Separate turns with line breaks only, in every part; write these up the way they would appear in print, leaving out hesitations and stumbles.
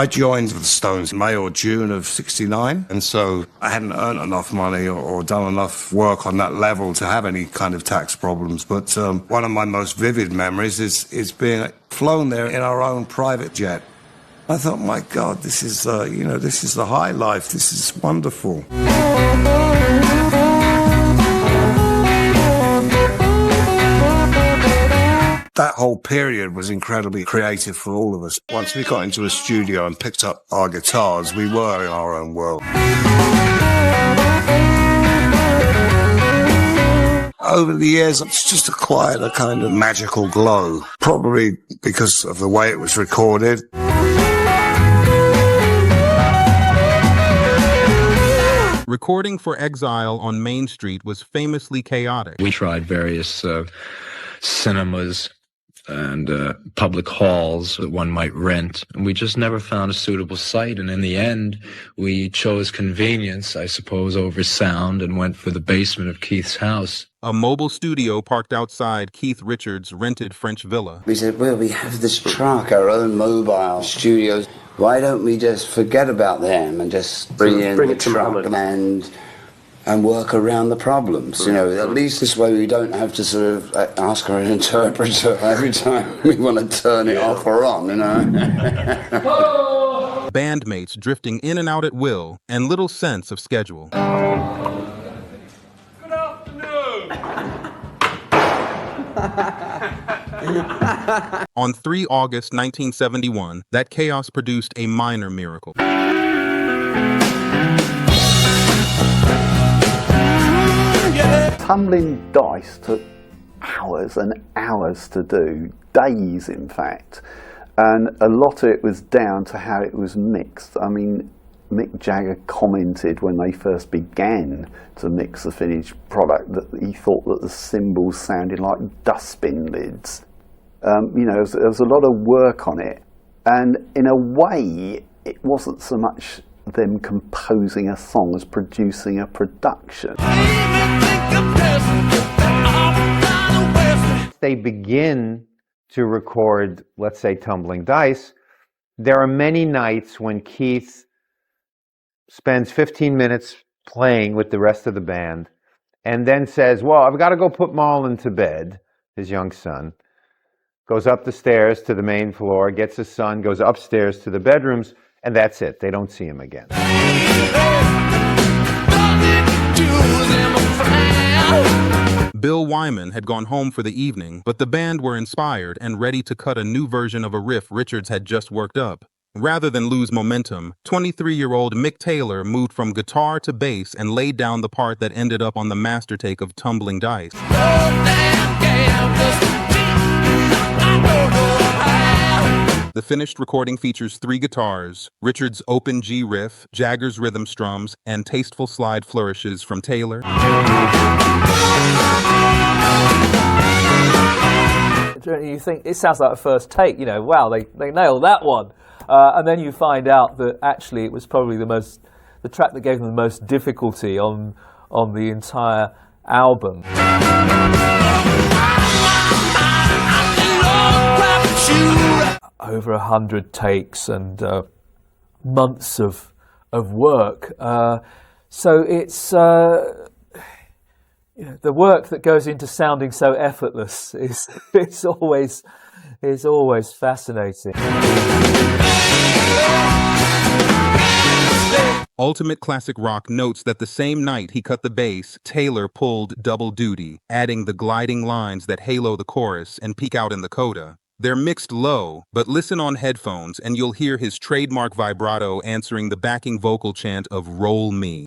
I joined the Stones in May or June of '69, and so I hadn't earned enough money or done enough work on that level to have any kind of tax problems. But one of my most vivid memories is being flown there in our own private jet. I thought, my God, this is, this is the high life. This is wonderful. That whole period was incredibly creative for all of us. Once we got into a studio and picked up our guitars, we were in our own world. Over the years, it's just acquired a kind of magical glow, probably because of the way it was recorded.
Recording for Exile on Main Street was famously chaotic.
We tried various cinemas and public halls that one might rent, and we just never found a suitable site. And in the end, we chose convenience, I suppose, over sound, and went for the basement of Keith's house.
A mobile studio parked outside Keith Richards' rented French villa.
We said, well, we have this truck, our own mobile studios. Why don't we just forget about them and just bring in the truck and work around the problems? You know, at least this way we don't have to sort of ask for an interpreter every time we want to turn it off or on, you know.
Bandmates drifting in and out at will, and little sense of schedule. On 3 August 1971, that chaos produced a minor miracle.
Tumbling Dice took hours and hours to do, days in fact, and a lot of it was down to how it was mixed. I mean, Mick Jagger commented when they first began to mix the finished product that he thought that the cymbals sounded like dustbin lids. There was a lot of work on it, and in a way it wasn't so much them composing a song as producing a production.
They begin to record, let's say, Tumbling Dice. There are many nights when Keith spends 15 minutes playing with the rest of the band and then says, well, I've got to go put Marlon to bed, his young son, goes up the stairs to the main floor, gets his son, goes upstairs to the bedrooms, and that's it. They don't see him again.
Bill Wyman had gone home for the evening, but the band were inspired and ready to cut a new version of a riff Richards had just worked up. Rather than lose momentum, 23-year-old Mick Taylor moved from guitar to bass and laid down the part that ended up on the master take of Tumbling Dice. The finished recording features 3 guitars, Richards' open G riff, Jagger's rhythm strums, and tasteful slide flourishes from Taylor.
You think, it sounds like a first take, wow, they nailed that one. And then you find out that actually it was probably the track that gave them the most difficulty on the entire album. Over 100 takes and months of work. So it's the work that goes into sounding so effortless is always fascinating.
Ultimate Classic Rock notes that the same night he cut the bass, Taylor pulled double duty, adding the gliding lines that halo the chorus and peak out in the coda. They're mixed low, but listen on headphones and you'll hear his trademark vibrato answering the backing vocal chant of Roll Me.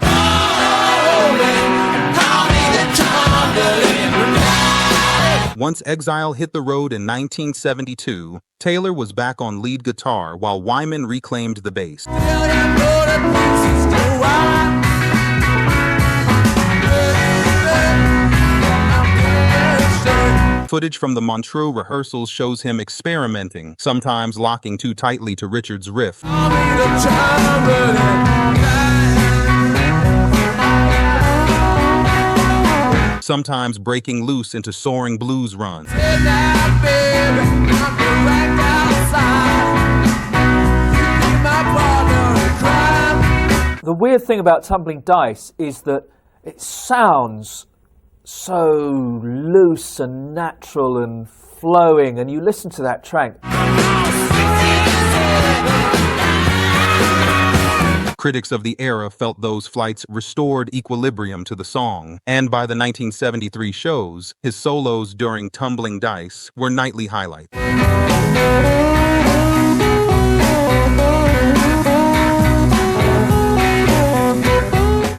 Once Exile hit the road in 1972, Taylor was back on lead guitar while Wyman reclaimed the bass. Footage from the Montreux rehearsals shows him experimenting, sometimes locking too tightly to Richards' riff. Sometimes breaking loose into soaring blues runs.
The weird thing about Tumbling Dice is that it sounds so loose and natural and flowing, and you listen to that track.
Critics of the era felt those flights restored equilibrium to the song, and by the 1973 shows, his solos during Tumbling Dice were nightly highlights.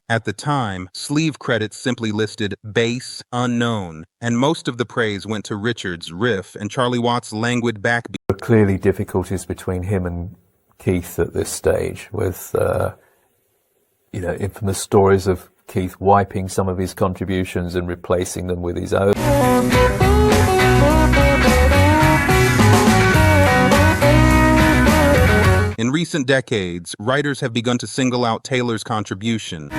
At the time, sleeve credits simply listed bass unknown, and most of the praise went to Richards' riff and Charlie Watts' languid backbeat.
There were clearly difficulties between him and Keith at this stage, with infamous stories of Keith wiping some of his contributions and replacing them with his own.
In recent decades, writers have begun to single out Taylor's contribution.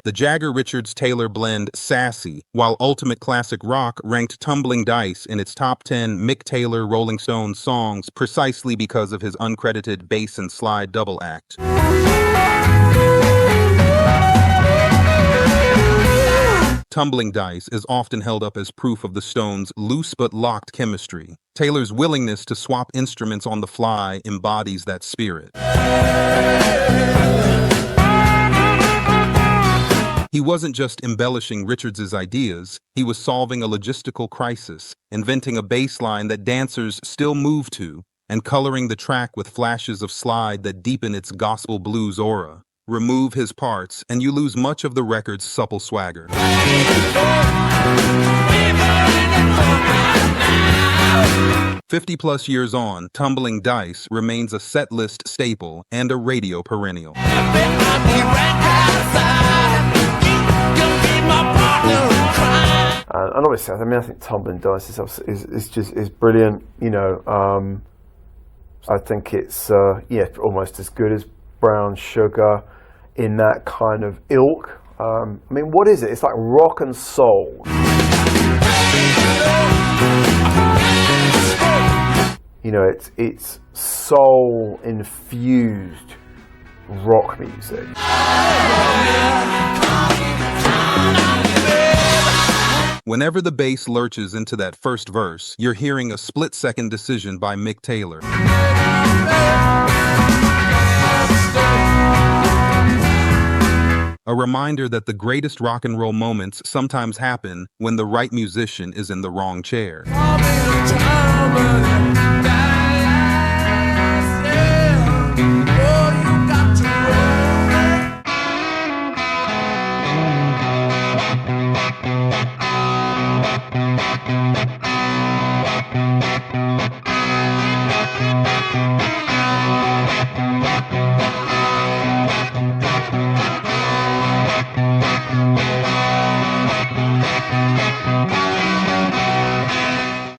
The Jagger-Richards-Taylor blend Sassy, while Ultimate Classic Rock ranked Tumbling Dice in its top 10 Mick Taylor Rolling Stones songs precisely because of his uncredited bass and slide double act. Tumbling Dice is often held up as proof of the Stones' loose but locked chemistry. Taylor's willingness to swap instruments on the fly embodies that spirit. He wasn't just embellishing Richards' ideas, he was solving a logistical crisis, inventing a bass line that dancers still move to, and coloring the track with flashes of slide that deepen its gospel blues aura. Remove his parts, and you lose much of the record's supple swagger. 50-plus years on, Tumbling Dice remains a set-list staple and a radio perennial.
And obviously, I think Tumbling Dice is brilliant. I think it's almost as good as Brown Sugar in that kind of ilk. What is it? It's like rock and soul. It's soul infused rock music.
Whenever the bass lurches into that first verse, you're hearing a split-second decision by Mick Taylor. A reminder that the greatest rock and roll moments sometimes happen when the right musician is in the wrong chair.